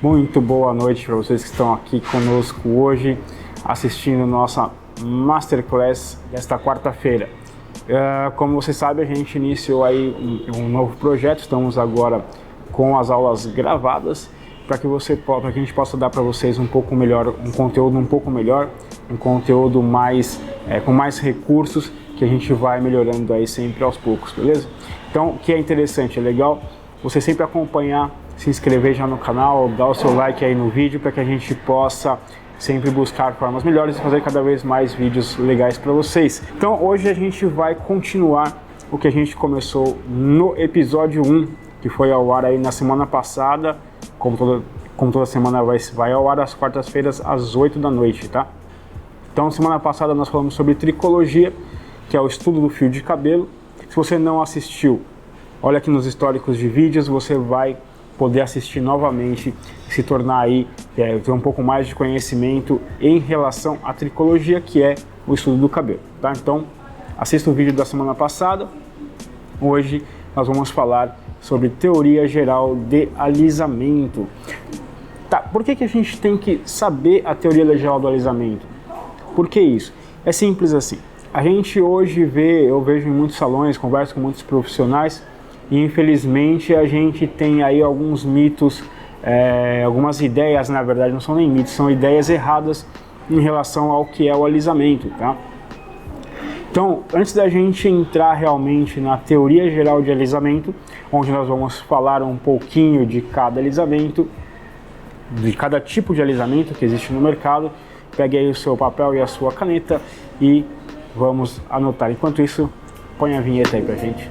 Muito boa noite para vocês que estão aqui conosco hoje, assistindo nossa Masterclass desta quarta-feira. Como você sabe, a gente iniciou aí um novo projeto, estamos agora com as aulas gravadas, para que a gente possa dar para vocês um pouco melhor, um conteúdo um pouco melhor, um conteúdo mais, com mais recursos, que a gente vai melhorando aí sempre aos poucos, beleza? Então, o que é interessante, é legal você sempre acompanhar, se inscrever já no canal, dar o seu like aí no vídeo para que a gente possa sempre buscar formas melhores e fazer cada vez mais vídeos legais para vocês. Então hoje a gente vai continuar o que a gente começou no episódio 1, que foi ao ar aí na semana passada, como toda semana vai ao ar às quartas-feiras às 8 da noite, tá? Então semana passada nós falamos sobre tricologia, que é o estudo do fio de cabelo. Se você não assistiu, olha aqui nos históricos de vídeos, você vai poder assistir novamente, se tornar aí, ter um pouco mais de conhecimento em relação à tricologia, que é o estudo do cabelo, tá? Então, assista o vídeo da semana passada. Hoje nós vamos falar sobre teoria geral de alisamento. Tá, por que a gente tem que saber a teoria geral do alisamento? Por que isso? É simples assim. A gente hoje eu vejo em muitos salões, converso com muitos profissionais, e infelizmente a gente tem aí alguns mitos, algumas ideias, na verdade não são nem mitos, são ideias erradas em relação ao que é o alisamento, tá? Então, antes da gente entrar realmente na teoria geral de alisamento, onde nós vamos falar um pouquinho de cada alisamento, de cada tipo de alisamento que existe no mercado, pegue aí o seu papel e a sua caneta e vamos anotar. Enquanto isso, põe a vinheta aí pra gente.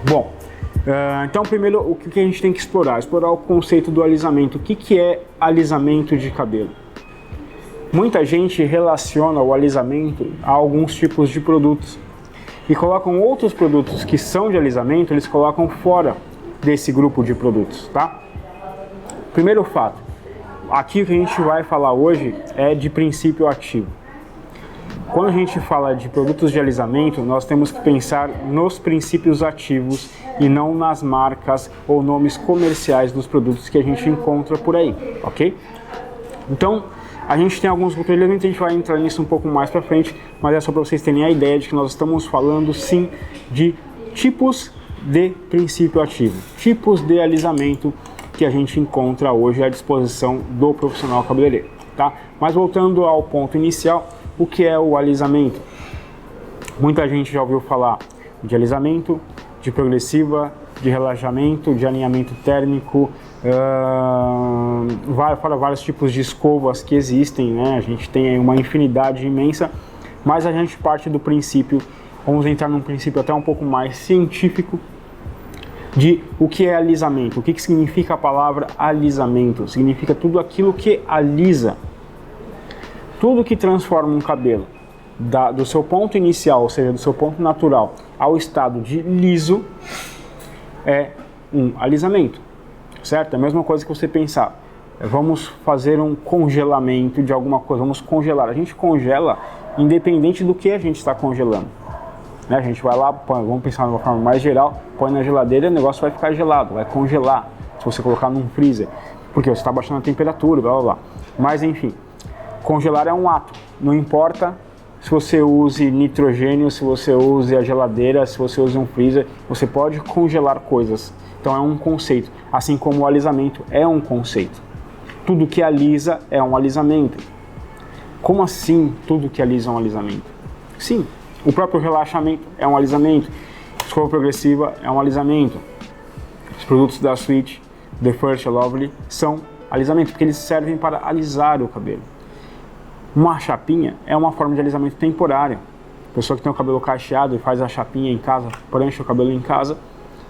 Bom, então primeiro o que a gente tem que explorar? Explorar o conceito do alisamento. O que é alisamento de cabelo? Muita gente relaciona o alisamento a alguns tipos de produtos e colocam outros produtos que são de alisamento, eles colocam fora desse grupo de produtos, tá? Primeiro fato, aqui o que a gente vai falar hoje é de princípio ativo. Quando a gente fala de produtos de alisamento, nós temos que pensar nos princípios ativos e não nas marcas ou nomes comerciais dos produtos que a gente encontra por aí, ok? Então, a gente tem alguns grupos de alisamento, a gente vai entrar nisso um pouco mais para frente, mas é só para vocês terem a ideia de que nós estamos falando sim de tipos de princípio ativo, tipos de alisamento que a gente encontra hoje à disposição do profissional cabeleireiro, tá? Mas voltando ao ponto inicial, o que é o alisamento? Muita gente já ouviu falar de alisamento, de progressiva, de relaxamento, de alinhamento térmico, fora vários tipos de escovas que existem, né? A gente tem aí uma infinidade imensa, mas a gente parte do princípio, vamos entrar num princípio até um pouco mais científico, de o que é alisamento. O que significa a palavra alisamento? Significa tudo aquilo que alisa. Tudo que transforma um cabelo do seu ponto inicial, ou seja, do seu ponto natural, ao estado de liso, é um alisamento, certo? É a mesma coisa que você pensar, vamos fazer um congelamento de alguma coisa, vamos congelar. A gente congela independente do que a gente está congelando, né? A gente vai lá, vamos pensar de uma forma mais geral, põe na geladeira e o negócio vai ficar gelado, vai congelar, se você colocar num freezer, porque você está baixando a temperatura, blá blá blá. Mas enfim, congelar é um ato, não importa se você use nitrogênio, se você use a geladeira, se você use um freezer, você pode congelar coisas. Então é um conceito, assim como o alisamento é um conceito. Tudo que alisa é um alisamento. Como assim tudo que alisa é um alisamento? Sim, o próprio relaxamento é um alisamento, escova progressiva é um alisamento. Os produtos da Sweet, The First Lovely são alisamento, porque eles servem para alisar o cabelo. Uma chapinha é uma forma de alisamento temporário. A pessoa que tem o cabelo cacheado e faz a chapinha em casa, prancha o cabelo em casa,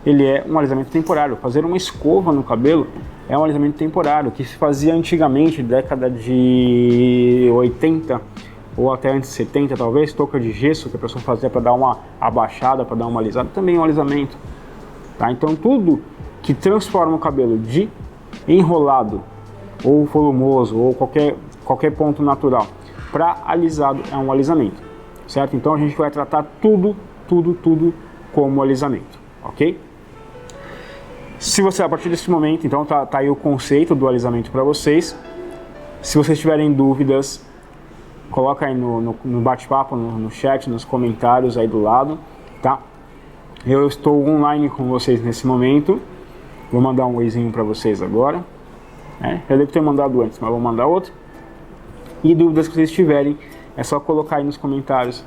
ele é um alisamento temporário. Fazer uma escova no cabelo é um alisamento temporário, que se fazia antigamente, década de 80 ou até antes de 70 talvez, touca de gesso que a pessoa fazia para dar uma abaixada, para dar uma alisada, também é um alisamento. Tá? Então tudo que transforma o cabelo de enrolado ou volumoso ou qualquer ponto natural para alisado é um alisamento, certo? Então a gente vai tratar tudo tudo como alisamento, ok? Se você, a partir desse momento, então tá aí o conceito do alisamento para vocês. Se vocês tiverem dúvidas, coloca aí no bate-papo, no chat, nos comentários aí do lado, tá? Eu estou online com vocês nesse momento. Vou mandar um oizinho para vocês agora. Eu devo ter mandado antes, mas vou mandar outro. E dúvidas que vocês tiverem, é só colocar aí nos comentários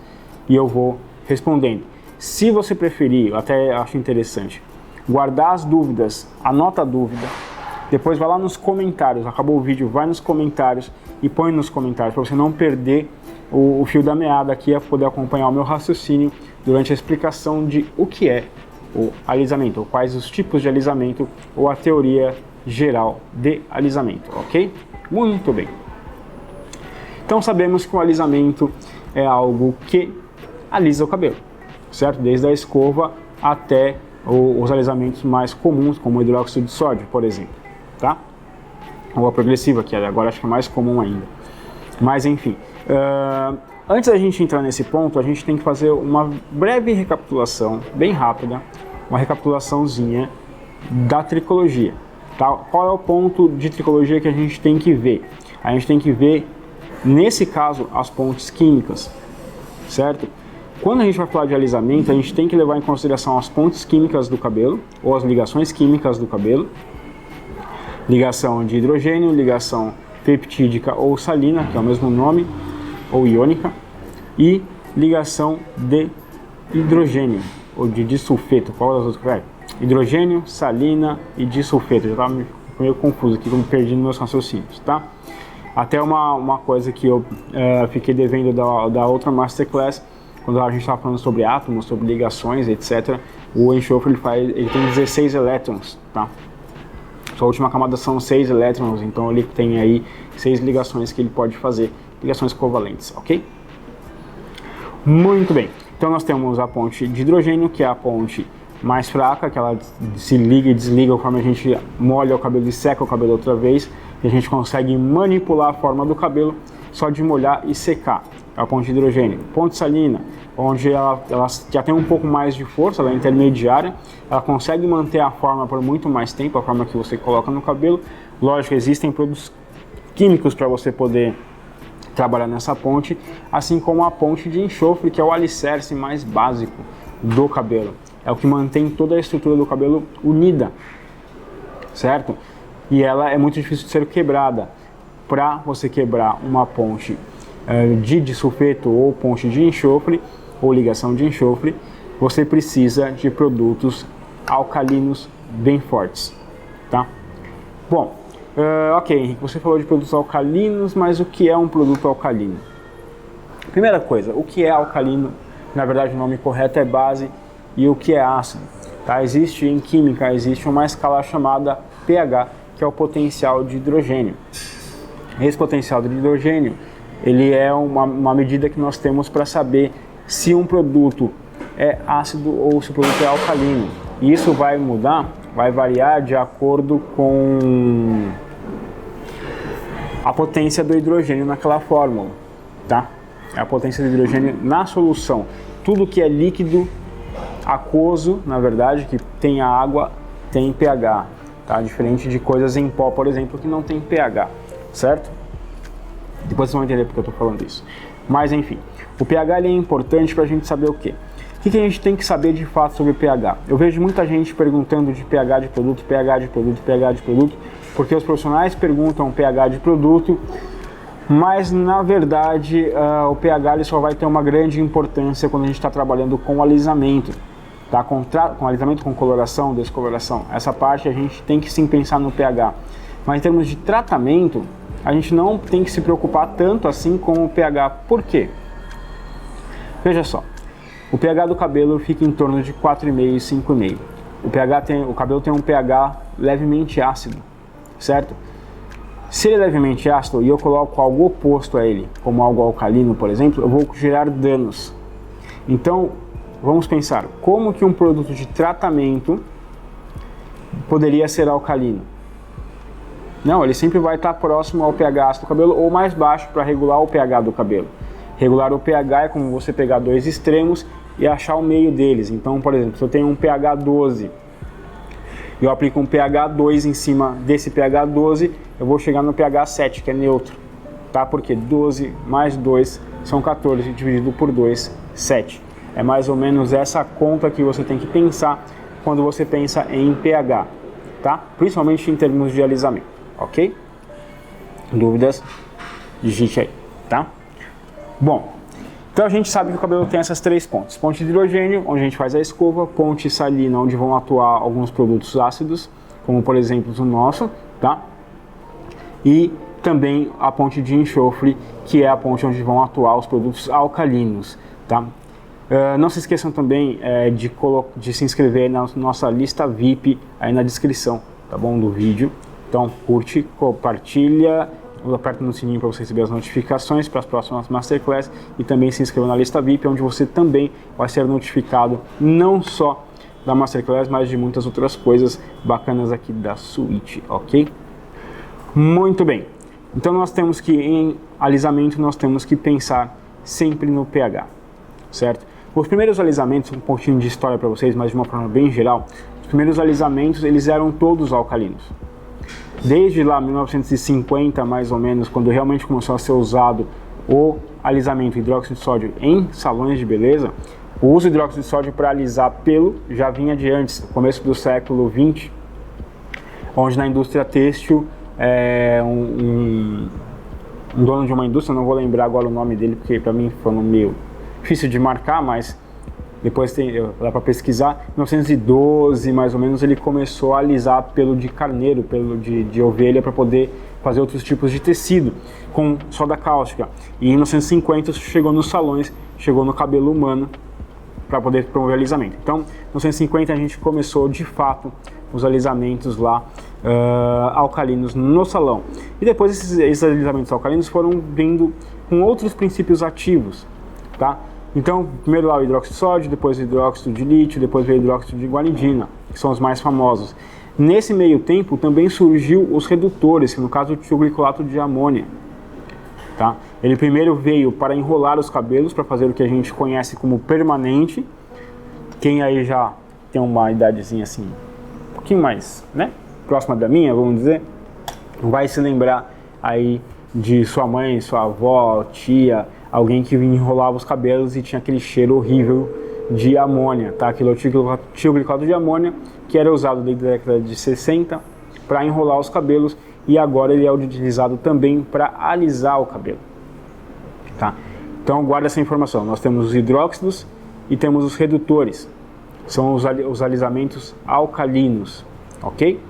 e eu vou respondendo. Se você preferir, eu até acho interessante, guardar as dúvidas, anota a dúvida, depois vai lá nos comentários, acabou o vídeo, vai nos comentários e põe nos comentários para você não perder o fio da meada aqui, a poder acompanhar o meu raciocínio durante a explicação de o que é o alisamento, ou quais os tipos de alisamento, ou a teoria geral de alisamento, ok? Muito bem. Então sabemos que o alisamento é algo que alisa o cabelo, certo? Desde a escova até os alisamentos mais comuns, como o hidróxido de sódio, por exemplo, tá? Ou a progressiva, que agora acho que é mais comum ainda. Mas enfim, antes da gente entrar nesse ponto, a gente tem que fazer uma breve recapitulação, bem rápida, uma recapitulaçãozinha da tricologia, tá? Qual é o ponto de tricologia que a gente tem que ver? A gente tem que ver, nesse caso, as pontes químicas, certo? Quando a gente vai falar de alisamento, a gente tem que levar em consideração as pontes químicas do cabelo, ou as ligações químicas do cabelo, ligação de hidrogênio, ligação peptídica ou salina, que é o mesmo nome, ou iônica, e ligação de hidrogênio, ou de disulfeto, qual das outras? Hidrogênio, salina e disulfeto, já estava meio confuso aqui, me perdi nos meus raciocínios, tá? Até uma coisa que eu fiquei devendo da outra Masterclass, quando a gente estava falando sobre átomos, sobre ligações, etc. O enxofre ele tem 16 elétrons, tá? Sua última camada são 6 elétrons, então ele tem aí 6 ligações que ele pode fazer, ligações covalentes, ok? Muito bem, então nós temos a ponte de hidrogênio, que é a ponte mais fraca, que ela se liga e desliga conforme a gente molha o cabelo e seca o cabelo outra vez, e a gente consegue manipular a forma do cabelo só de molhar e secar. A ponte de hidrogênio. Ponte salina, onde ela já tem um pouco mais de força, ela é intermediária, ela consegue manter a forma por muito mais tempo, a forma que você coloca no cabelo. Lógico, existem produtos químicos para você poder trabalhar nessa ponte, assim como a ponte de enxofre, que é o alicerce mais básico do cabelo. É o que mantém toda a estrutura do cabelo unida, certo? E ela é muito difícil de ser quebrada. Para você quebrar uma ponte de disulfeto ou ponte de enxofre, ou ligação de enxofre, você precisa de produtos alcalinos bem fortes, tá? Bom, ok, Henrique, você falou de produtos alcalinos, mas o que é um produto alcalino? Primeira coisa, o que é alcalino? Na verdade, o nome correto é base, e o que é ácido? Tá? Em química, existe uma escala chamada pH, que é o potencial de hidrogênio. Esse potencial de hidrogênio, ele é uma medida que nós temos para saber se um produto é ácido ou se o produto é alcalino. E isso vai mudar, vai variar de acordo com a potência do hidrogênio naquela fórmula, tá? A potência do hidrogênio na solução. Tudo que é líquido, aquoso, na verdade, que tem água, tem pH, tá? Diferente de coisas em pó, por exemplo, que não tem pH, certo? Depois vocês vão entender porque eu estou falando isso. Mas enfim, o pH ele é importante para a gente saber o quê? O que a gente tem que saber de fato sobre o pH? Eu vejo muita gente perguntando de pH de produto, pH de produto, pH de produto, porque os profissionais perguntam pH de produto, mas na verdade o pH ele só vai ter uma grande importância quando a gente está trabalhando com alisamento, tá? Com alisamento, com coloração, descoloração. Essa parte a gente tem que sim pensar no pH, mas em termos de tratamento, a gente não tem que se preocupar tanto assim com o pH. Por quê? Veja só, o pH do cabelo fica em torno de 4,5 e 5,5. O cabelo tem um pH levemente ácido, certo? Se ele é levemente ácido e eu coloco algo oposto a ele, como algo alcalino, por exemplo, eu vou gerar danos. Então, vamos pensar, como que um produto de tratamento poderia ser alcalino? Não, ele sempre vai estar próximo ao pH ácido do cabelo ou mais baixo para regular o pH do cabelo. Regular o pH é como você pegar dois extremos e achar o meio deles. Então, por exemplo, se eu tenho um pH 12, eu aplico um pH 2 em cima desse pH 12, eu vou chegar no pH 7, que é neutro, tá? Porque 12 mais 2 são 14, dividido por 2, 7. É mais ou menos essa conta que você tem que pensar quando você pensa em pH, tá? Principalmente em termos de alisamento, ok? Dúvidas? Digite aí, tá? Bom, então a gente sabe que o cabelo tem essas 3 pontes. Ponte de hidrogênio, onde a gente faz a escova, ponte salina, onde vão atuar alguns produtos ácidos, como por exemplo o nosso, tá? E também a ponte de enxofre, que é a ponte onde vão atuar os produtos alcalinos, tá? Não se esqueçam também de se inscrever na nossa lista VIP aí na descrição, tá bom, do vídeo. Então curte, compartilha, aperta no sininho para você receber as notificações para as próximas Masterclass e também se inscreva na lista VIP, onde você também vai ser notificado não só da Masterclass, mas de muitas outras coisas bacanas aqui da Switch, ok? Muito bem, então nós temos que, em alisamento, nós temos que pensar sempre no pH, certo? Os primeiros alisamentos, um pouquinho de história para vocês, mas de uma forma bem geral, os primeiros alisamentos eles eram todos alcalinos. Desde lá 1950 mais ou menos, quando realmente começou a ser usado o alisamento hidróxido de sódio em salões de beleza, o uso de hidróxido de sódio para alisar pelo já vinha de antes, no começo do século 20, onde na indústria têxtil um dono de uma indústria, não vou lembrar agora o nome dele porque para mim foi um meio difícil de marcar, mas depois dá para pesquisar. Em 1912 mais ou menos ele começou a alisar pelo de carneiro, pelo de ovelha, para poder fazer outros tipos de tecido com soda cáustica. E em 1950 chegou nos salões, chegou no cabelo humano para poder promover o alisamento. Então, em 1950 a gente começou de fato os alisamentos lá alcalinos no salão. E depois esses alisamentos alcalinos foram vindo com outros princípios ativos, tá? Então, primeiro lá o hidróxido de sódio, depois o hidróxido de lítio, depois veio o hidróxido de guanidina, que são os mais famosos. Nesse meio tempo também surgiu os redutores, que no caso o tioglicolato de amônia, tá? Ele primeiro veio para enrolar os cabelos, para fazer o que a gente conhece como permanente. Quem aí já tem uma idadezinha assim, um pouquinho mais, né, próxima da minha, vamos dizer, vai se lembrar aí de sua mãe, sua avó, tia, alguém que enrolava os cabelos e tinha aquele cheiro horrível de amônia, tá? Aquilo é o tioglicolato de amônia, que era usado desde a década de 60 para enrolar os cabelos, e agora ele é utilizado também para alisar o cabelo, tá? Então guarda essa informação. Nós temos os hidróxidos e temos os redutores, são os alisamentos alcalinos, ok?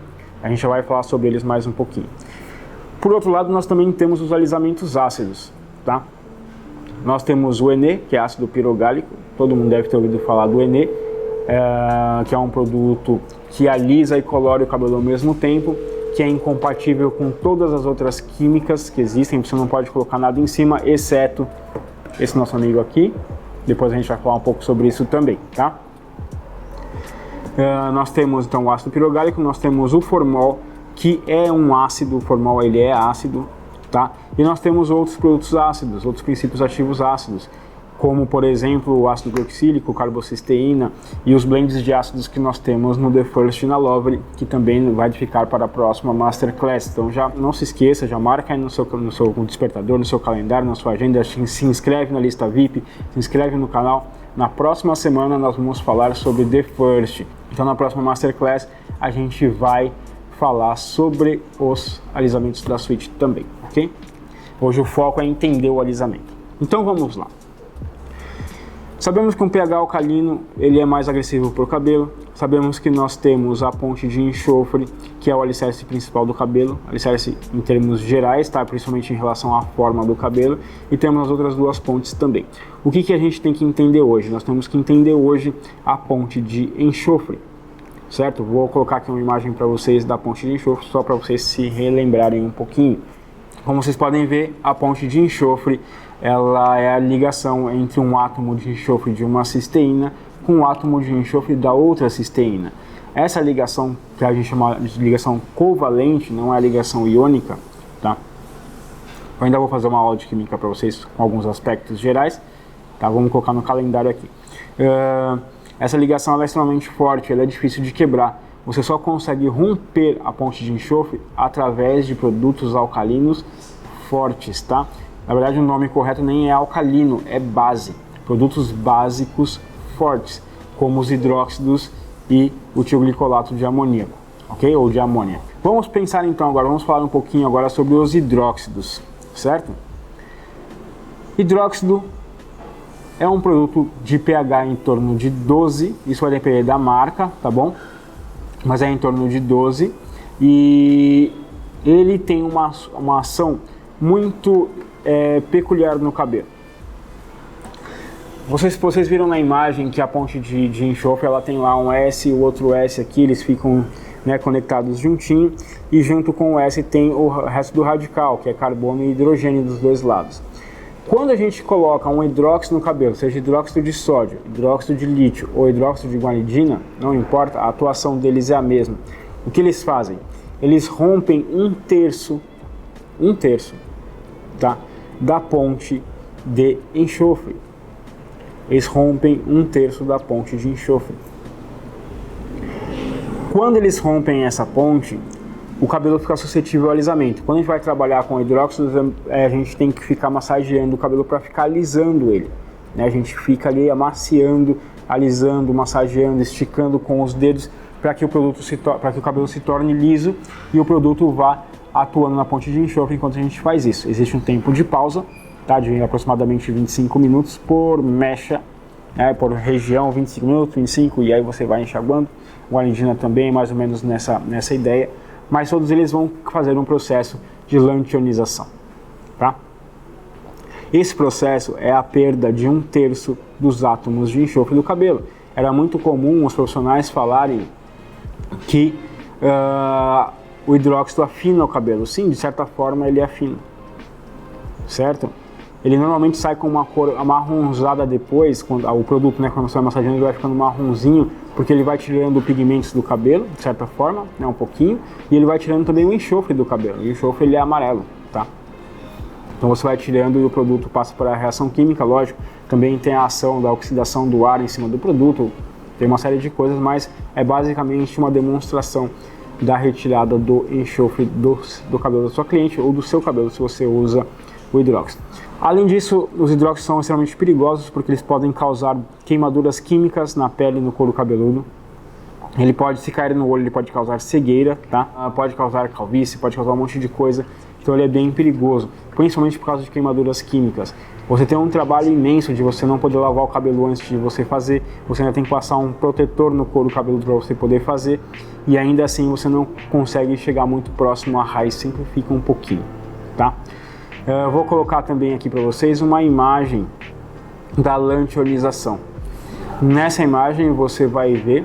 A gente já vai falar sobre eles mais um pouquinho. Por outro lado, nós também temos os alisamentos ácidos, tá? Nós temos o ENE, que é ácido pirogálico, todo mundo deve ter ouvido falar do ENE, que é um produto que alisa e colore o cabelo ao mesmo tempo, que é incompatível com todas as outras químicas que existem, você não pode colocar nada em cima, exceto esse nosso amigo aqui, depois a gente vai falar um pouco sobre isso também, tá? Nós temos então o ácido pirogálico, nós temos o formol, que é um ácido, o formol ele é ácido, tá? E nós temos outros produtos ácidos, outros princípios ativos ácidos, como por exemplo o ácido glucílico, carbocisteína e os blends de ácidos que nós temos no The First e na Lovely, que também vai ficar para a próxima Masterclass. Então já não se esqueça, já marca aí no seu despertador, no seu calendário, na sua agenda, se inscreve na lista VIP, se inscreve no canal. Na próxima semana nós vamos falar sobre The First. Então na próxima Masterclass a gente vai falar sobre os alisamentos da Switch também, ok? Hoje o foco é entender o alisamento. Então vamos lá. Sabemos que um pH alcalino ele é mais agressivo para o cabelo. Sabemos que nós temos a ponte de enxofre, que é o alicerce principal do cabelo, alicerce em termos gerais, tá? Principalmente em relação à forma do cabelo, e temos as outras duas pontes também. O que a gente tem que entender hoje? Nós temos que entender hoje a ponte de enxofre, certo? Vou colocar aqui uma imagem para vocês da ponte de enxofre, só para vocês se relembrarem um pouquinho. Como vocês podem ver, a ponte de enxofre ela é a ligação entre um átomo de enxofre de uma cisteína com o átomo de enxofre da outra cisteína. Essa ligação, que a gente chama de ligação covalente, não é a ligação iônica, tá? Eu ainda vou fazer uma aula de química para vocês com alguns aspectos gerais, tá? Vamos colocar no calendário aqui. essa ligação ela é extremamente forte, ela é difícil de quebrar. Você só consegue romper a ponte de enxofre através de produtos alcalinos fortes, tá? Na verdade, o nome correto nem é alcalino, é base. Produtos básicos fortes, como os hidróxidos e o tioglicolato de amoníaco, ok? Ou de amônia. Vamos pensar então agora, vamos falar um pouquinho agora sobre os hidróxidos, certo? Hidróxido é um produto de pH em torno de 12, isso vai depender da marca, tá bom? Mas é em torno de 12 e ele tem uma ação muito peculiar no cabelo. Vocês viram na imagem que a ponte de enxofre ela tem lá um S e o outro S aqui, eles ficam conectados juntinho e junto com o S tem o resto do radical, que é carbono e hidrogênio dos dois lados. Quando a gente coloca um hidróxido no cabelo, seja hidróxido de sódio, hidróxido de lítio ou hidróxido de guanidina, não importa, a atuação deles é a mesma. O que eles fazem? Eles rompem um terço, tá, da ponte de enxofre. Eles rompem um terço da ponte de enxofre. Quando eles rompem essa ponte, o cabelo fica suscetível ao alisamento. Quando a gente vai trabalhar com hidróxidos, a gente tem que ficar massageando o cabelo para ficar alisando ele, né? A gente fica ali amaciando, alisando, massageando, esticando com os dedos para que o cabelo se torne liso e o produto vá atuando na ponte de enxofre enquanto a gente faz isso. Existe um tempo de pausa, tá? De aproximadamente 25 minutos por mecha, né? Por região, 25 minutos, 25, e aí você vai enxaguando. Guanidina também, mais ou menos nessa ideia. Mas todos eles vão fazer um processo de lantionização, tá? Esse processo é a perda de um terço dos átomos de enxofre do cabelo. Era muito comum os profissionais falarem que o hidróxido afina o cabelo. Sim, de certa forma ele afina, certo? Ele normalmente sai com uma cor amarronzada depois, quando o produto, né, quando você vai massageando, ele vai ficando marronzinho, porque ele vai tirando pigmentos do cabelo, de certa forma, né, um pouquinho, e ele vai tirando também o enxofre do cabelo. E o enxofre ele é amarelo, tá? Então você vai tirando e o produto passa por a reação química, lógico. Também tem a ação da oxidação do ar em cima do produto, tem uma série de coisas, mas é basicamente uma demonstração da retirada do enxofre do cabelo da sua cliente ou do seu cabelo, se você usa o hidróxido. Além disso, os hidróxidos são extremamente perigosos porque eles podem causar queimaduras químicas na pele e no couro cabeludo. Ele pode, se cair no olho, ele pode causar cegueira, tá? Pode causar calvície, pode causar um monte de coisa. Então ele é bem perigoso, principalmente por causa de queimaduras químicas. Você tem um trabalho imenso de você não poder lavar o cabelo antes de você fazer. Você ainda tem que passar um protetor no couro cabeludo para você poder fazer. E ainda assim você não consegue chegar muito próximo à raiz, sempre fica um pouquinho, tá? Eu vou colocar também aqui para vocês uma imagem da lantionização. Nessa imagem você vai ver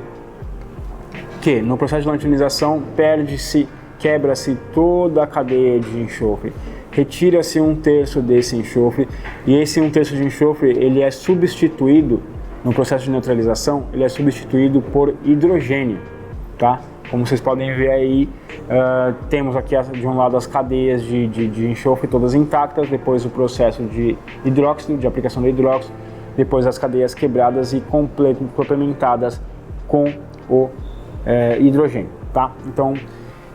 que no processo de lantionização perde-se, quebra-se toda a cadeia de enxofre, retira-se um terço desse enxofre e esse um terço de enxofre ele é substituído no processo de neutralização, ele é substituído por hidrogênio, tá? Como vocês podem ver aí, temos aqui de um lado as cadeias de enxofre todas intactas, depois o processo de hidróxido, de aplicação do hidróxido, depois as cadeias quebradas e complementadas com o hidrogênio, tá? Então,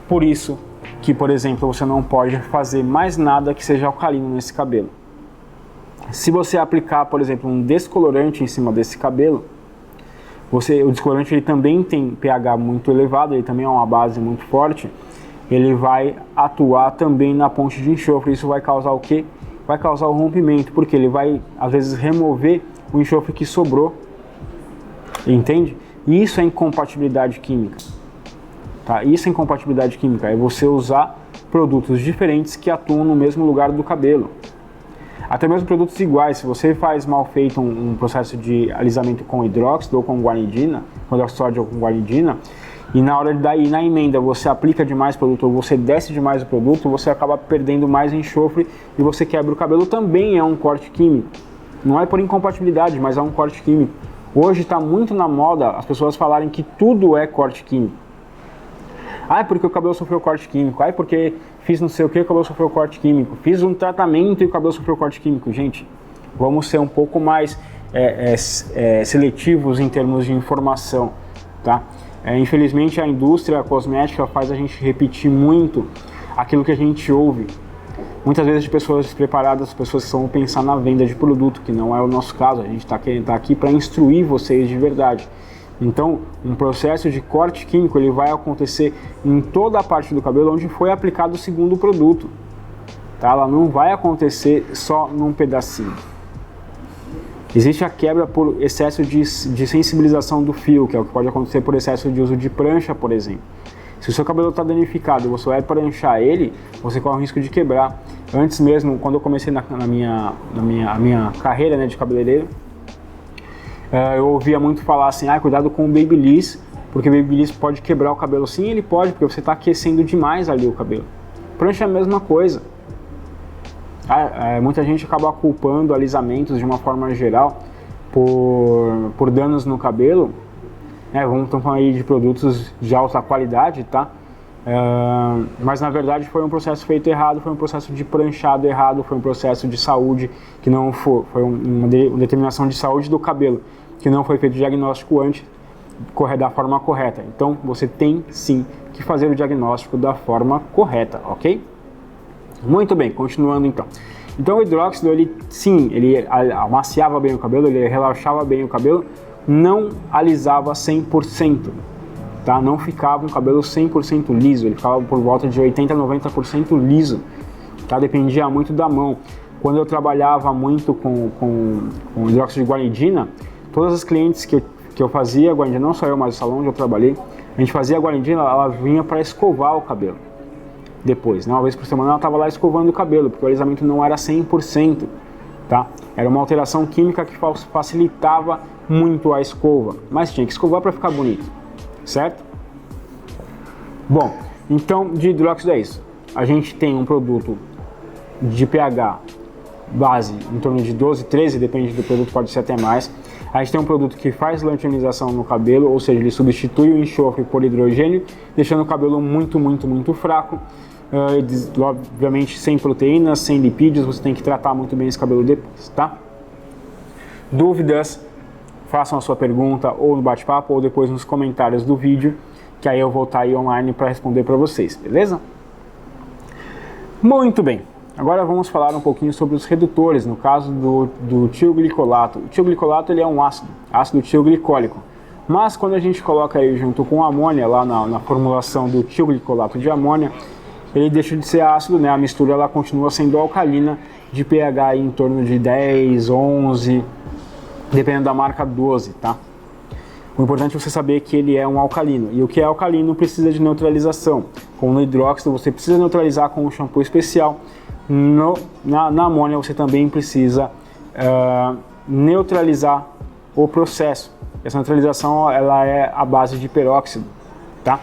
por isso que, por exemplo, você não pode fazer mais nada que seja alcalino nesse cabelo. Se você aplicar, por exemplo, um descolorante em cima desse cabelo, o descolorante ele também tem pH muito elevado, ele também é uma base muito forte, ele vai atuar também na ponte de enxofre. Isso vai causar o quê? Vai causar o rompimento, porque ele vai, às vezes, remover o enxofre que sobrou, entende? E isso é incompatibilidade química, tá? Isso é incompatibilidade química, é você usar produtos diferentes que atuam no mesmo lugar do cabelo. Até mesmo produtos iguais, se você faz mal feito um processo de alisamento com hidróxido ou com guanidina, com hidróxido de sódio ou com guanidina, e na hora de na emenda você aplica demais produto ou você desce demais o produto, você acaba perdendo mais enxofre e você quebra o cabelo, também é um corte químico. Não é por incompatibilidade, mas é um corte químico. Hoje está muito na moda as pessoas falarem que tudo é corte químico. Ah, é porque o cabelo sofreu corte químico. Ah, é porque fiz não sei o que, o cabelo sofreu corte químico. Fiz um tratamento e o cabelo sofreu corte químico. Gente, vamos ser um pouco mais seletivos em termos de informação, tá? Infelizmente a indústria cosmética faz a gente repetir muito aquilo que a gente ouve. Muitas vezes de pessoas despreparadas, pessoas que vão pensar na venda de produto, que não é o nosso caso. A gente está aqui para instruir vocês de verdade. Então, um processo de corte químico ele vai acontecer em toda a parte do cabelo onde foi aplicado o segundo produto. Tá? Ela não vai acontecer só num pedacinho. Existe a quebra por excesso de sensibilização do fio, que é o que pode acontecer por excesso de uso de prancha, por exemplo. Se o seu cabelo está danificado e você vai pranchar ele, você corre o risco de quebrar. Antes mesmo, quando eu comecei na minha carreira, né, de cabeleireiro, eu ouvia muito falar assim, cuidado com o Babyliss, porque o Babyliss pode quebrar o cabelo. Sim, ele pode, porque você está aquecendo demais ali o cabelo. Prancha é a mesma coisa. Muita gente acaba culpando alisamentos de uma forma geral por danos no cabelo. Vamos falar aí de produtos de alta qualidade, tá? Mas na verdade foi um processo feito errado, foi um processo de pranchado errado, foi um processo de saúde que não foi uma determinação de saúde do cabelo que não foi feito o diagnóstico antes da forma correta. Então você tem sim que fazer o diagnóstico da forma correta, ok? Muito bem, continuando então. Então o hidróxido, ele amaciava bem o cabelo, ele relaxava bem o cabelo, não alisava 100%, tá? Não ficava um cabelo 100% liso, ele ficava por volta de 80% a 90% liso, tá? Dependia muito da mão. Quando eu trabalhava muito com hidróxido de guanidina, todas as clientes que eu fazia guanidina, não só eu, mas o salão onde eu trabalhei, a gente fazia a guanidina, ela vinha para escovar o cabelo. Depois, né? Uma vez por semana ela estava lá escovando o cabelo, porque o alisamento não era 100%, tá? Era uma alteração química que facilitava muito a escova, mas tinha que escovar para ficar bonito, certo? Bom, então de hidróxido é isso. A gente tem um produto de pH base em torno de 12, 13, depende do produto, pode ser até mais. A gente tem um produto que faz lanternização no cabelo, ou seja, ele substitui o enxofre por hidrogênio, deixando o cabelo muito, muito, muito fraco. Obviamente sem proteínas, sem lipídios, você tem que tratar muito bem esse cabelo depois, tá? Dúvidas? Façam a sua pergunta ou no bate-papo ou depois nos comentários do vídeo, que aí eu vou estar aí online para responder para vocês, beleza? Muito bem, agora vamos falar um pouquinho sobre os redutores, no caso do tioglicolato. O tioglicolato ele é um ácido tioglicólico, mas quando a gente coloca ele junto com amônia, lá na formulação do tioglicolato de amônia, ele deixa de ser ácido, né? A mistura ela continua sendo alcalina, de pH aí em torno de 10, 11, dependendo da marca 12, tá? O importante é você saber que ele é um alcalino, e o que é alcalino precisa de neutralização. Como no hidróxido você precisa neutralizar com um shampoo especial, na amônia você também precisa neutralizar o processo. Essa neutralização ela é a base de peróxido, tá?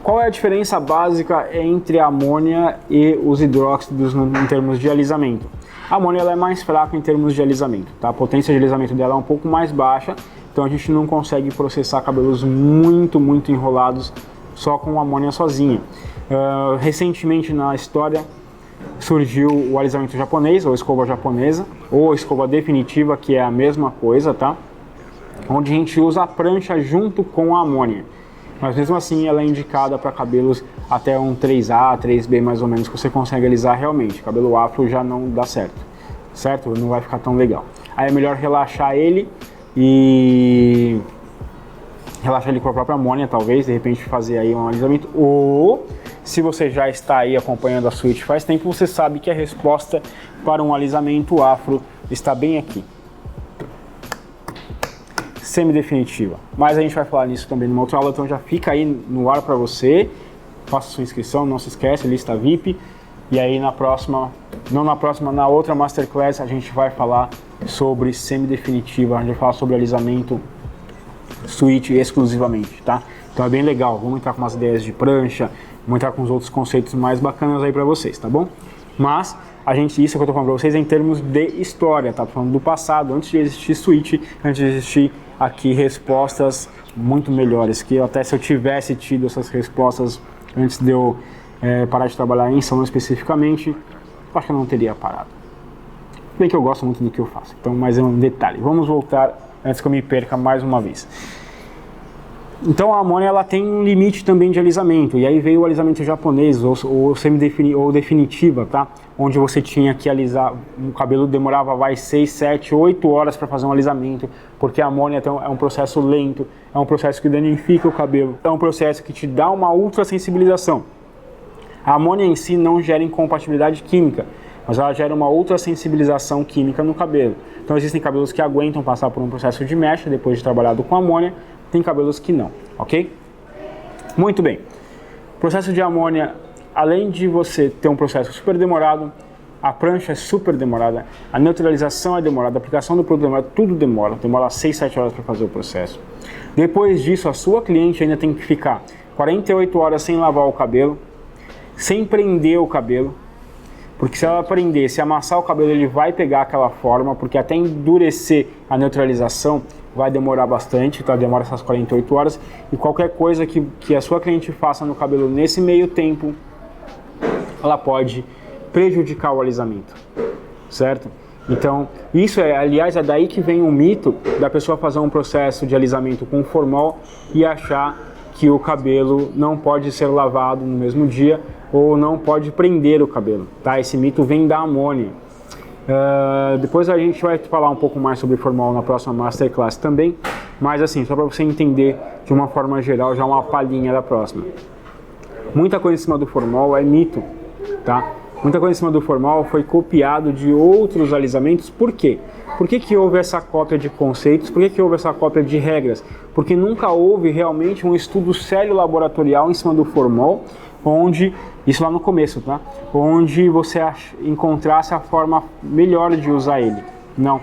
Qual é a diferença básica entre a amônia e os hidróxidos em termos de alisamento? A amônia ela é mais fraca em termos de alisamento, tá? A potência de alisamento dela é um pouco mais baixa, então a gente não consegue processar cabelos muito, muito enrolados só com amônia sozinha. Recentemente na história surgiu o alisamento japonês, ou escova japonesa, ou escova definitiva, que é a mesma coisa, tá? Onde a gente usa a prancha junto com a amônia. Mas mesmo assim ela é indicada para cabelos até um 3A, 3B mais ou menos, que você consegue alisar realmente. Cabelo afro já não dá certo, não vai ficar tão legal. Aí é melhor relaxar ele com a própria amônia, talvez, de repente fazer aí um alisamento. Ou, se você já está aí acompanhando a Switch faz tempo, você sabe que a resposta para um alisamento afro está bem aqui. Semi-definitiva, mas a gente vai falar nisso também numa outra aula, então já fica aí no ar para você, faça sua inscrição, não se esquece, lista VIP, e aí na outra Masterclass a gente vai falar sobre semi-definitiva, a gente vai falar sobre alisamento Switch exclusivamente, tá? Então é bem legal, vamos entrar com umas ideias de prancha, vamos entrar com os outros conceitos mais bacanas aí para vocês, tá bom? Mas isso que eu tô falando para vocês é em termos de história, tá? Tô falando do passado, antes de existir Switch, antes de existir aqui respostas muito melhores, que até se eu tivesse tido essas respostas antes de eu parar de trabalhar em salão especificamente, acho que eu não teria parado. Bem que eu gosto muito do que eu faço, então, mas é um detalhe. Vamos voltar antes que eu me perca mais uma vez. Então a amônia ela tem um limite também de alisamento, e aí veio o alisamento japonês, ou definitiva, tá? Onde você tinha que alisar, o cabelo demorava 6, 7, 8 horas para fazer um alisamento, porque a amônia é um processo lento, é um processo que danifica o cabelo, é um processo que te dá uma ultrassensibilização. A amônia em si não gera incompatibilidade química, mas ela gera uma ultrassensibilização química no cabelo. Então existem cabelos que aguentam passar por um processo de mecha depois de trabalhado com amônia, tem cabelos que não, ok? Muito bem. O processo de amônia, além de você ter um processo super demorado, a prancha é super demorada, a neutralização é demorada, a aplicação do produto é demorada, tudo demora 6, 7 horas para fazer o processo. Depois disso, a sua cliente ainda tem que ficar 48 horas sem lavar o cabelo, sem prender o cabelo, porque se ela prender, se amassar o cabelo, ele vai pegar aquela forma, porque até endurecer a neutralização vai demorar bastante, tá? Demora essas 48 horas, e qualquer coisa que a sua cliente faça no cabelo nesse meio tempo, ela pode prejudicar o alisamento, certo? Então, isso aliás, é daí que vem o mito da pessoa fazer um processo de alisamento com formol e achar que o cabelo não pode ser lavado no mesmo dia ou não pode prender o cabelo, tá? Esse mito vem da amônia. Depois a gente vai falar um pouco mais sobre formol na próxima Masterclass também, mas assim, só para você entender de uma forma geral, já uma palhinha da próxima. Muita coisa em cima do formol é mito, tá? Muita coisa em cima do formol foi copiado de outros alisamentos. Por quê? Por que houve essa cópia de conceitos? Por que houve essa cópia de regras? Porque nunca houve realmente um estudo sério laboratorial em cima do formol, onde, isso lá no começo, tá? Onde você encontrasse a forma melhor de usar ele. Não.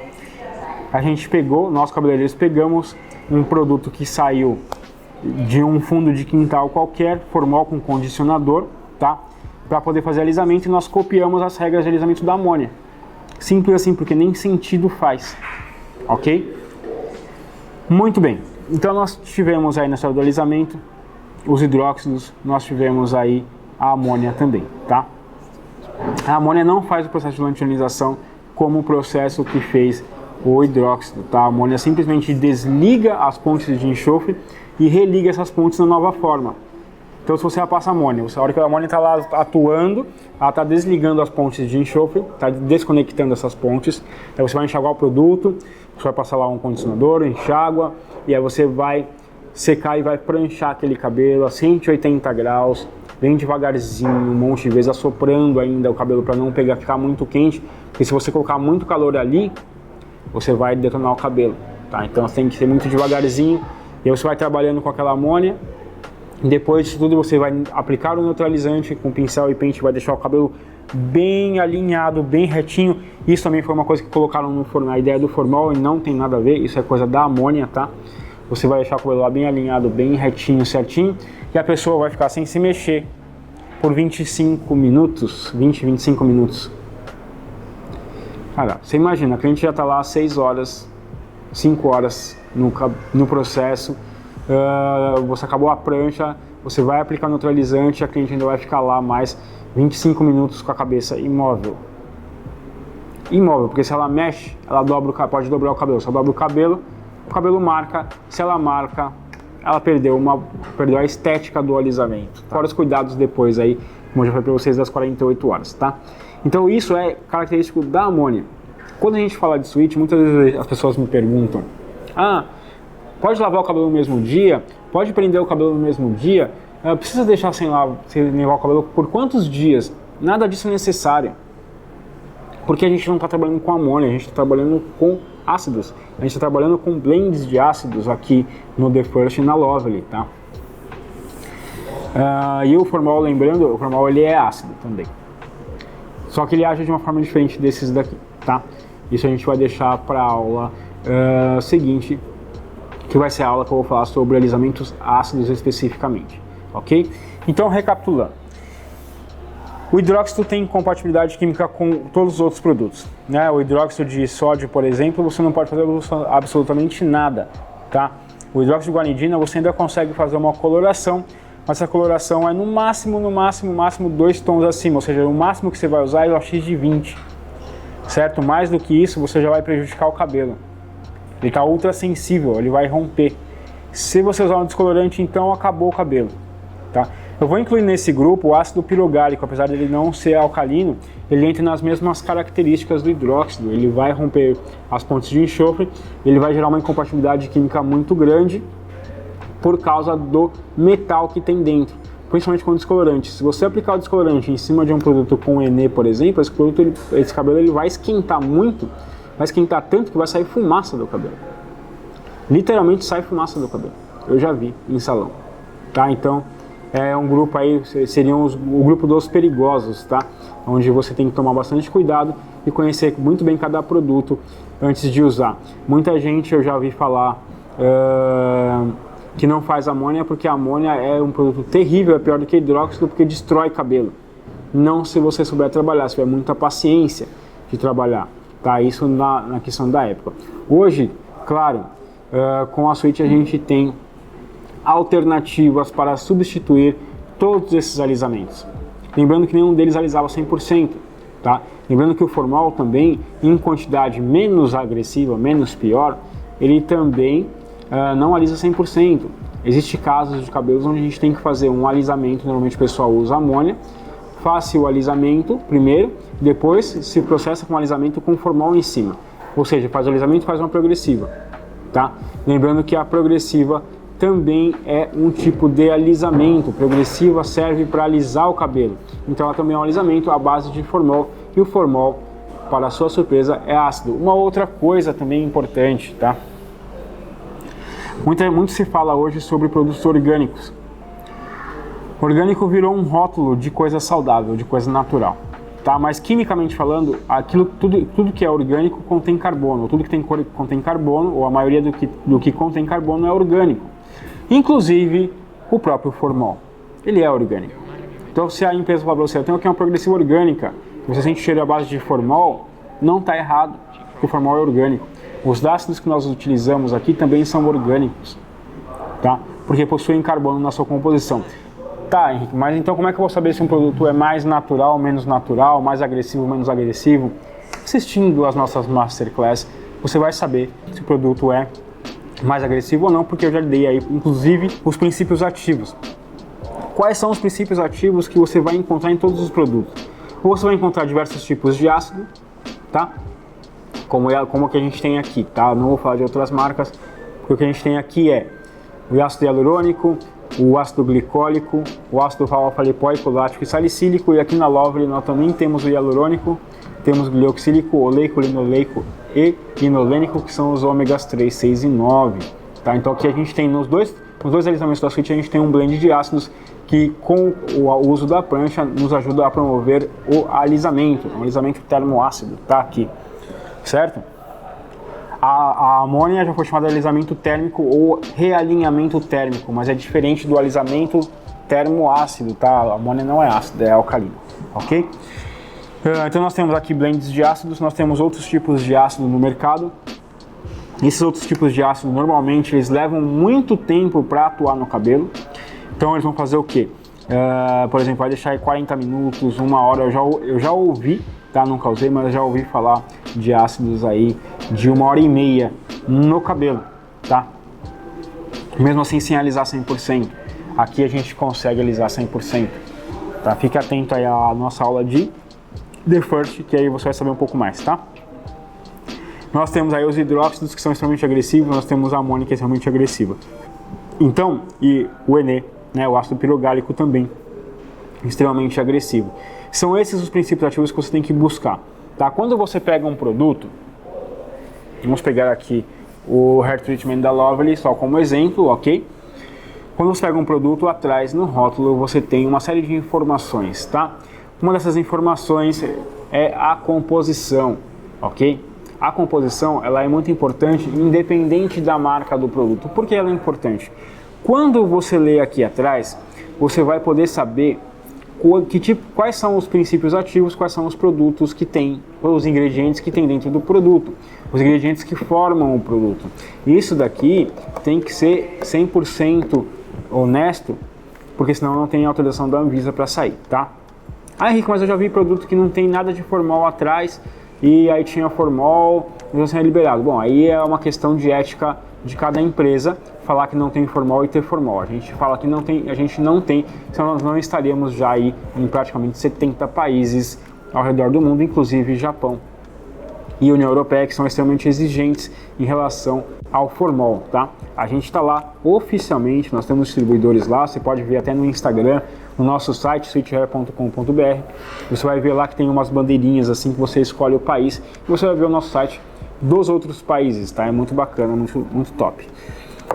A gente pegou, nós cabeleireiros pegamos um produto que saiu de um fundo de quintal qualquer, formol com condicionador, tá? Para poder fazer alisamento, e nós copiamos as regras de alisamento da amônia. Simples assim, porque nem sentido faz, ok? Muito bem, então nós tivemos aí na história do alisamento os hidróxidos, nós tivemos aí a amônia também, tá? A amônia não faz o processo de lanternização como o processo que fez o hidróxido, tá? A amônia simplesmente desliga as pontes de enxofre e religa essas pontes na nova forma. Então, se você passa amônia, a hora que a amônia está lá atuando, ela está desligando as pontes de enxofre, está desconectando essas pontes. Então, você vai enxaguar o produto, você vai passar lá um condicionador, enxágua, e aí você vai secar e vai pranchar aquele cabelo a 180 graus, bem devagarzinho, um monte de vezes, assoprando ainda o cabelo para não ficar muito quente, porque se você colocar muito calor ali, você vai detonar o cabelo, tá? Então, você tem que ser muito devagarzinho, e aí você vai trabalhando com aquela amônia. Depois disso tudo, você vai aplicar o neutralizante com pincel e pente, vai deixar o cabelo bem alinhado, bem retinho. Isso também foi uma coisa que colocaram no formol, a ideia do formol, e não tem nada a ver, isso é coisa da amônia, tá? Você vai deixar o cabelo lá bem alinhado, bem retinho, certinho, e a pessoa vai ficar sem se mexer por 25 minutos, 20, 25 minutos. Cara, você imagina, a cliente já está lá 6 horas, 5 horas no processo, você acabou a prancha, você vai aplicar o neutralizante, a cliente ainda vai ficar lá mais 25 minutos com a cabeça imóvel. Imóvel, porque se ela mexe, ela pode dobrar o cabelo. Se ela dobra o cabelo marca. Se ela marca, ela perdeu a estética do alisamento. Fora os cuidados depois aí, como eu já falei para vocês, das 48 horas, tá? Então isso é característico da amônia. Quando a gente fala de switch, muitas vezes as pessoas me perguntam: pode lavar o cabelo no mesmo dia? Pode prender o cabelo no mesmo dia? Precisa deixar sem lavar o cabelo por quantos dias? Nada disso é necessário. Porque a gente não está trabalhando com amônia, a gente está trabalhando com ácidos. A gente está trabalhando com blends de ácidos aqui no The First e na Lovely, tá? E o formol, lembrando, o formol ele é ácido também. Só que ele age de uma forma diferente desses daqui, tá? Isso a gente vai deixar para a aula seguinte, que vai ser a aula que eu vou falar sobre alisamentos ácidos especificamente, ok? Então, recapitulando. O hidróxido tem compatibilidade química com todos os outros produtos, né? O hidróxido de sódio, por exemplo, você não pode fazer absolutamente nada, tá? O hidróxido de guanidina você ainda consegue fazer uma coloração, mas essa coloração é no máximo 2 tons acima, ou seja, o máximo que você vai usar é o X de 20. certo? Mais do que isso, você já vai prejudicar o cabelo. Ele está ultra sensível, ele vai romper. Se você usar um descolorante, então acabou o cabelo, tá? Eu vou incluir nesse grupo o ácido pirogálico, apesar dele não ser alcalino, ele entra nas mesmas características do hidróxido, ele vai romper as pontes de enxofre, ele vai gerar uma incompatibilidade química muito grande por causa do metal que tem dentro, principalmente com o descolorante. Se você aplicar o descolorante em cima de um produto com Enê, por exemplo, esse cabelo ele vai esquentar muito, vai esquentar tanto que vai sair fumaça do cabelo. Literalmente sai fumaça do cabelo. Eu já vi em salão, tá? Então é um grupo aí, seriam o grupo dos perigosos, tá? Onde você tem que tomar bastante cuidado e conhecer muito bem cada produto antes de usar. Muita gente eu já ouvi falar que não faz amônia porque a amônia é um produto terrível, é pior do que hidróxido porque destrói cabelo. Não se você souber trabalhar, se tiver muita paciência de trabalhar, tá? Isso na questão da época. Hoje, claro, com a Sweet a gente tem alternativas para substituir todos esses alisamentos. Lembrando que nenhum deles alisava 100%, tá? Lembrando que o formol também, em quantidade menos agressiva, menos pior, ele também não alisa 100%. Existem casos de cabelos onde a gente tem que fazer um alisamento, normalmente o pessoal usa amônia, faça o alisamento primeiro, depois se processa com alisamento com formol em cima. Ou seja, faz o alisamento e faz uma progressiva, tá? Lembrando que a progressiva também é um tipo de alisamento. Progressiva serve para alisar o cabelo, então ela também é um alisamento à base de formol, e o formol, para sua surpresa, é ácido. Uma outra coisa também importante, tá? Muito se fala hoje sobre produtos orgânicos. Orgânico virou um rótulo de coisa saudável, de coisa natural, tá? Mas quimicamente falando, tudo que é orgânico contém carbono, tudo que contém carbono, ou a maioria do que contém carbono é orgânico. Inclusive o próprio formol, ele é orgânico. Então se a empresa fala para você, eu tenho aqui uma progressiva orgânica, você sente cheiro à base de formol, não está errado, porque o formol é orgânico. Os ácidos que nós utilizamos aqui também são orgânicos, tá? Porque possuem carbono na sua composição. Tá, Henrique, mas então como é que eu vou saber se um produto é mais natural, menos natural, mais agressivo, menos agressivo? Assistindo às nossas Masterclass, você vai saber se o produto é mais agressivo ou não, porque eu já dei aí, inclusive, os princípios ativos. Quais são os princípios ativos que você vai encontrar em todos os produtos? Ou você vai encontrar diversos tipos de ácido, tá? Como o que a gente tem aqui, tá? Não vou falar de outras marcas, porque o que a gente tem aqui é o ácido hialurônico, o ácido glicólico, o ácido alfa-lipoico, lático e salicílico, e aqui na Lovely nós também temos o hialurônico, temos o glioxílico, oleico, linoleico e linolênico, que são os ômegas 3, 6 e 9. Tá? Então aqui a gente tem nos dois alisamentos da Sweet, a gente tem um blend de ácidos que com o uso da prancha nos ajuda a promover o alisamento, um alisamento termoácido, tá aqui, certo? A amônia já foi chamada de alisamento térmico ou realinhamento térmico, mas é diferente do alisamento termoácido, tá? A amônia não é ácida, é alcalina, ok? Então nós temos aqui blends de ácidos, nós temos outros tipos de ácido no mercado. Esses outros tipos de ácido normalmente eles levam muito tempo para atuar no cabelo. Então eles vão fazer o quê? Por exemplo, vai deixar aí 40 minutos, 1 hora. Eu já ouvi, tá? Nunca usei, mas eu já ouvi falar de ácidos aí de 1h30 no cabelo, tá? Mesmo assim sem alisar 100%. Aqui a gente consegue alisar 100%, tá? Fique atento aí à nossa aula de The First, que aí você vai saber um pouco mais, tá? Nós temos aí os hidróxidos que são extremamente agressivos, nós temos a amônia que é extremamente agressiva. Então, e o Enê, né, o ácido pirogálico também, extremamente agressivo. São esses os princípios ativos que você tem que buscar, tá? Quando você pega um produto, vamos pegar aqui o Hair Treatment da Lovely, só como exemplo, ok? Quando você pega um produto, atrás no rótulo você tem uma série de informações, tá? Uma dessas informações é a composição, ok? A composição ela é muito importante, independente da marca do produto. Por que ela é importante? Quando você lê aqui atrás, você vai poder saber quais são os princípios ativos, quais são os produtos que tem, os ingredientes que tem dentro do produto, os ingredientes que formam o produto. Isso daqui tem que ser 100% honesto, porque senão não tem autorização da Anvisa para sair, tá? Ah, Henrique, mas eu já vi produto que não tem nada de formol atrás e aí tinha formol, então assim é liberado. Bom, aí é uma questão de ética de cada empresa falar que não tem formol e ter formol. A gente fala que não tem, a gente não tem, senão nós não estaríamos já aí em praticamente 70 países ao redor do mundo, inclusive Japão e União Europeia, que são extremamente exigentes em relação ao formol, tá? A gente está lá oficialmente, nós temos distribuidores lá, você pode ver até no Instagram, no nosso site, sweethair.com.br, você vai ver lá que tem umas bandeirinhas assim que você escolhe o país e você vai ver o nosso site dos outros países, tá? É muito bacana, muito top,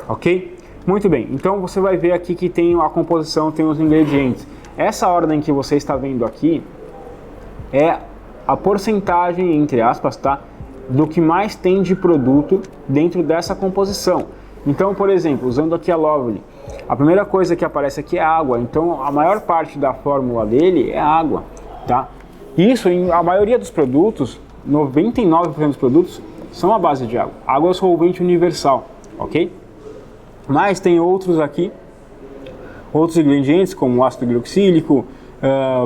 ok? Muito bem, então você vai ver aqui que tem a composição, tem os ingredientes. Essa ordem que você está vendo aqui é a porcentagem, entre aspas, tá? Do que mais tem de produto dentro dessa composição. Então, por exemplo, usando aqui a Lovely, a primeira coisa que aparece aqui é água, então a maior parte da fórmula dele é água, tá? Isso, em a maioria dos produtos, 99% dos produtos, são à base de água. Água é o solvente universal, ok? Mas tem outros aqui, outros ingredientes como ácido glicoxílico,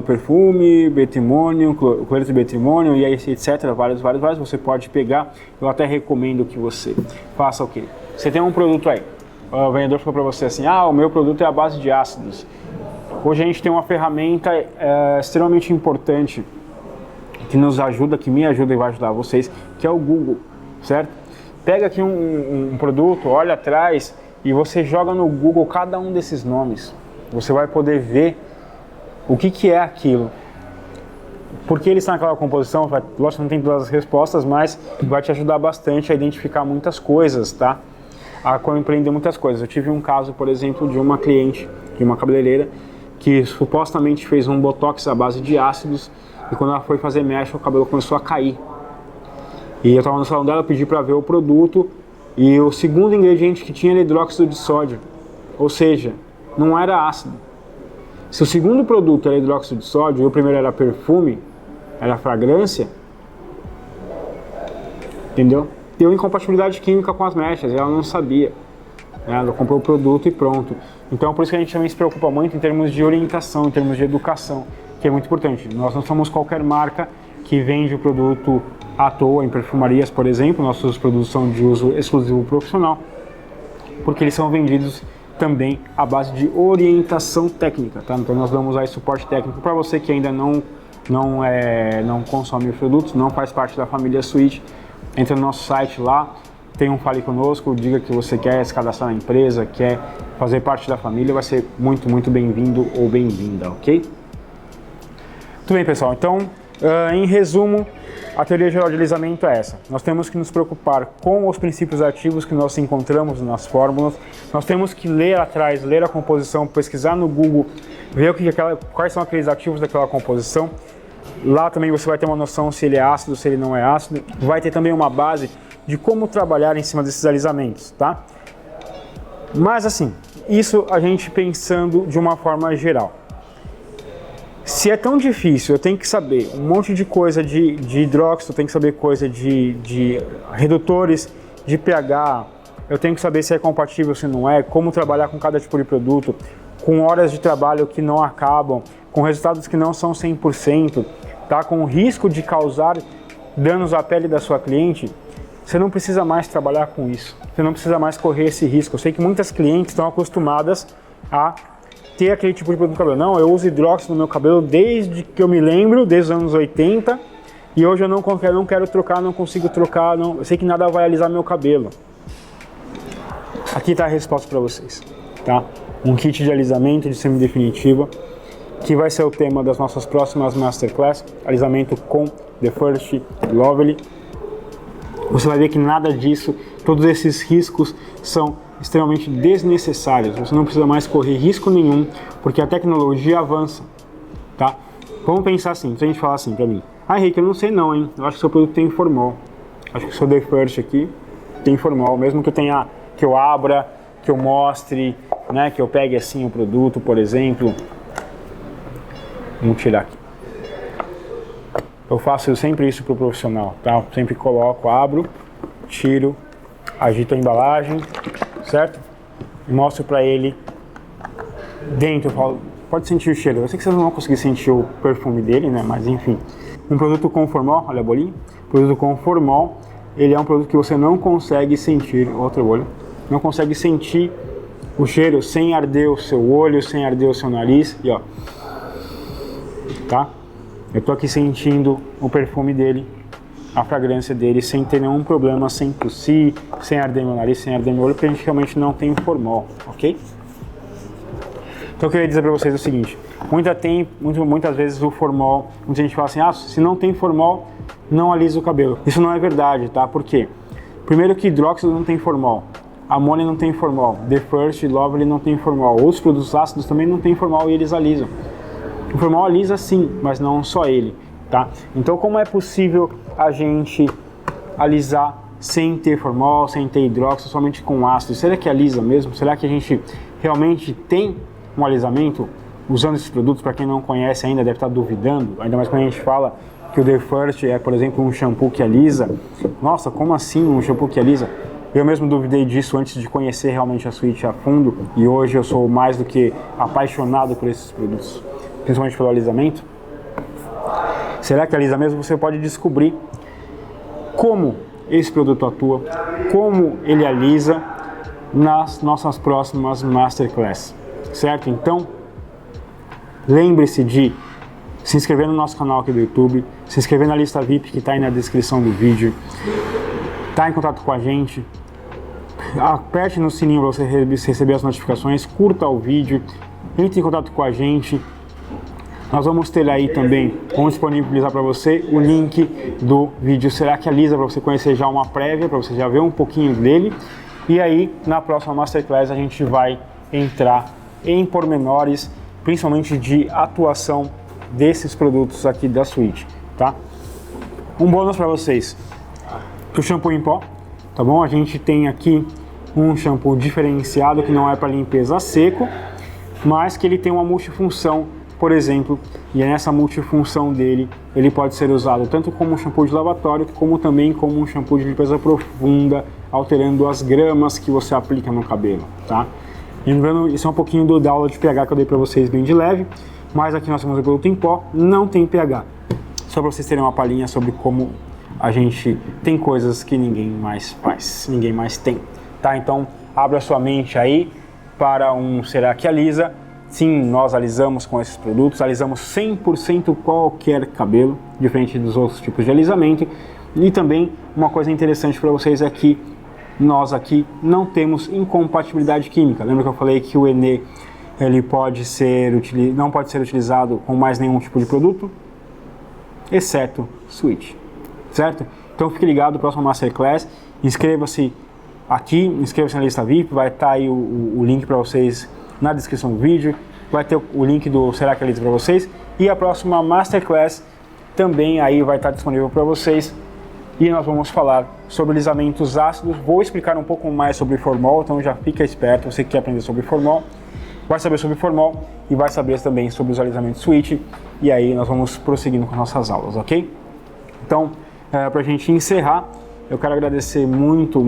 perfume, betrimônio, cloreto de betrimônio e aí, etc. Vários. Você pode pegar. Eu até recomendo que você faça o quê? Você tem um produto aí, o vendedor falou para você assim: o meu produto é à base de ácidos. Hoje a gente tem uma ferramenta extremamente importante que nos ajuda, que me ajuda e vai ajudar vocês, que é o Google, certo? Pega aqui um produto, olha atrás e você joga no Google cada um desses nomes. Você vai poder ver o que é aquilo. Porque ele está naquela composição, lógico que não tem todas as respostas, mas vai te ajudar bastante a identificar muitas coisas, tá? A compreender muitas coisas. Eu tive um caso, por exemplo, de uma cliente, de uma cabeleireira, que supostamente fez um botox à base de ácidos e quando ela foi fazer mecha, o cabelo começou a cair. E eu estava no salão dela, pedi para ver o produto e o segundo ingrediente que tinha era hidróxido de sódio, ou seja, não era ácido. Se o segundo produto era hidróxido de sódio e o primeiro era perfume, era fragrância, entendeu? Deu incompatibilidade química com as mechas, ela não sabia. Ela comprou o produto e pronto. Então por isso que a gente também se preocupa muito em termos de orientação, em termos de educação, que é muito importante. Nós não somos qualquer marca que vende o produto à toa em perfumarias, por exemplo. Nossos produtos são de uso exclusivo profissional, porque eles são vendidos também à base de orientação técnica, tá? Então nós damos aí suporte técnico para você que ainda não consome os produtos, não faz parte da família Sweet. Entra no nosso site lá, tem um Fale Conosco, diga que você quer se cadastrar na empresa, quer fazer parte da família, vai ser muito bem-vindo ou bem-vinda, ok? Muito bem, pessoal, então, em resumo, a teoria geral de alisamento é essa. Nós temos que nos preocupar com os princípios ativos que nós encontramos nas fórmulas, nós temos que ler atrás, ler a composição, pesquisar no Google, ver quais são aqueles ativos daquela composição. Lá também você vai ter uma noção se ele é ácido, se ele não é ácido. Vai ter também uma base de como trabalhar em cima desses alisamentos, tá? Mas assim, isso a gente pensando de uma forma geral. Se é tão difícil, eu tenho que saber um monte de coisa de hidróxido, eu tenho que saber coisa de redutores, de pH, eu tenho que saber se é compatível, se não é, como trabalhar com cada tipo de produto, com horas de trabalho que não acabam, com resultados que não são 100%, tá? Com o risco de causar danos à pele da sua cliente, você não precisa mais trabalhar com isso, você não precisa mais correr esse risco. Eu sei que muitas clientes estão acostumadas a ter aquele tipo de produto no cabelo. Não, eu uso hidróxido no meu cabelo desde que eu me lembro, desde os anos 80, e hoje eu não quero trocar, não consigo trocar, eu sei que nada vai alisar meu cabelo. Aqui está a resposta para vocês, tá? Um kit de alisamento de semi-definitiva, que vai ser o tema das nossas próximas Masterclass, alisamento com The First Lovely. Você vai ver que nada disso, todos esses riscos são extremamente desnecessários. Você não precisa mais correr risco nenhum, porque a tecnologia avança, tá? Vamos pensar assim, se a gente falar assim pra mim: Henrique, eu não sei não, hein? Eu acho que seu produto tem formol. Acho que o seu The First aqui tem formol, mesmo que eu abra, que eu mostre, né? Que eu pegue assim o produto, por exemplo. Vamos tirar aqui. Eu faço sempre isso pro profissional, tá? Eu sempre coloco, abro, tiro, agito a embalagem, certo? E mostro para ele dentro, eu falo, pode sentir o cheiro. Eu sei que vocês não vão conseguir sentir o perfume dele, né? Mas enfim, Um produto com formol, olha a bolinha, produto com formol, ele é um produto que você não consegue sentir, outra bolha, não consegue sentir o cheiro sem arder o seu olho, sem arder o seu nariz, e ó, tá? Eu tô aqui sentindo o perfume dele, a fragrância dele, sem ter nenhum problema, sem tossir, sem arder meu nariz, sem arder meu olho, porque a gente realmente não tem formol, ok? Então eu queria dizer para vocês o seguinte, muitas vezes o formol, muita gente fala assim, ah, se não tem formol, não alisa o cabelo. Isso não é verdade, tá? Por quê? Primeiro que hidróxido não tem formol, amônia não tem formol, The First, Lovely não tem formol, outros produtos ácidos também não tem formol e eles alisam. O formol alisa sim, mas não só ele, tá? Então como é possível a gente alisar sem ter formol, sem ter hidróxido, somente com ácido? Será que alisa mesmo? Será que a gente realmente tem um alisamento usando esses produtos? Para quem não conhece ainda deve estar duvidando, ainda mais quando a gente fala que o The First é, por exemplo, um shampoo que alisa. Nossa, como assim um shampoo que alisa? Eu mesmo duvidei disso antes de conhecer realmente a Sweet a fundo, e hoje eu sou mais do que apaixonado por esses produtos, principalmente pelo alisamento. Será que alisa mesmo? Você pode descobrir como esse produto atua, como ele alisa nas nossas próximas Masterclass, certo? Então, lembre-se de se inscrever no nosso canal aqui do YouTube, se inscrever na lista VIP que está aí na descrição do vídeo, tá em contato com a gente, aperte no sininho para você receber as notificações, curta o vídeo, entre em contato com a gente. Nós vamos ter aí também, vamos disponibilizar para você o link do vídeo Será que Alisa, para você conhecer já uma prévia, para você já ver um pouquinho dele. E aí, na próxima Masterclass, a gente vai entrar em pormenores, principalmente de atuação desses produtos aqui da Sweet, tá? Um bônus para vocês, o shampoo em pó, tá bom? A gente tem aqui um shampoo diferenciado que não é para limpeza a seco, mas que ele tem uma multifunção, por exemplo, e nessa multifunção dele, ele pode ser usado tanto como um shampoo de lavatório, como também como um shampoo de limpeza profunda, alterando as gramas que você aplica no cabelo, tá? Lembrando, isso é um pouquinho da aula de pH que eu dei para vocês bem de leve, mas aqui nós temos o produto em pó, não tem pH. Só para vocês terem uma palhinha sobre como a gente tem coisas que ninguém mais faz, ninguém mais tem, tá? Então, abra sua mente aí para um Será que Alisa? Sim, nós alisamos com esses produtos, alisamos 100% qualquer cabelo, diferente dos outros tipos de alisamento. E também uma coisa interessante para vocês é que nós aqui não temos incompatibilidade química. Lembra que eu falei que o Enê ele não pode ser utilizado com mais nenhum tipo de produto, exceto Sweet, certo? Então fique ligado, próximo Masterclass, inscreva-se aqui, inscreva-se na lista VIP, vai estar aí o link para vocês na descrição do vídeo, vai ter o link do Será que Alisa para vocês, e a próxima Masterclass também aí vai estar disponível para vocês, e nós vamos falar sobre alisamentos ácidos. Vou explicar um pouco mais sobre formol, então já fica esperto, você que quer aprender sobre formol, vai saber sobre formol e vai saber também sobre os alisamentos Sweet, e aí nós vamos prosseguindo com nossas aulas, ok? Então, para a gente encerrar, eu quero agradecer muito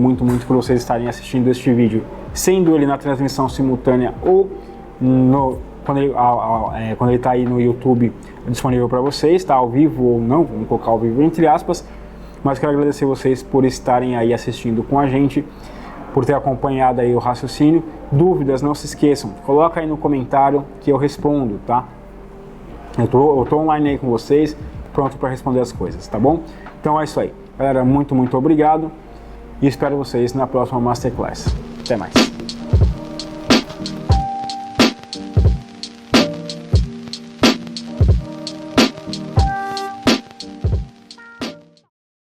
por vocês estarem assistindo este vídeo, sendo ele na transmissão simultânea ou quando ele está aí no YouTube disponível para vocês, está ao vivo ou não, vamos colocar ao vivo entre aspas, mas quero agradecer vocês por estarem aí assistindo com a gente, por ter acompanhado aí o raciocínio. Dúvidas, não se esqueçam, coloca aí no comentário que eu respondo, tá? Eu tô online aí com vocês, pronto para responder as coisas, tá bom? Então é isso aí. Galera, muito obrigado e espero vocês na próxima Masterclass. Até mais.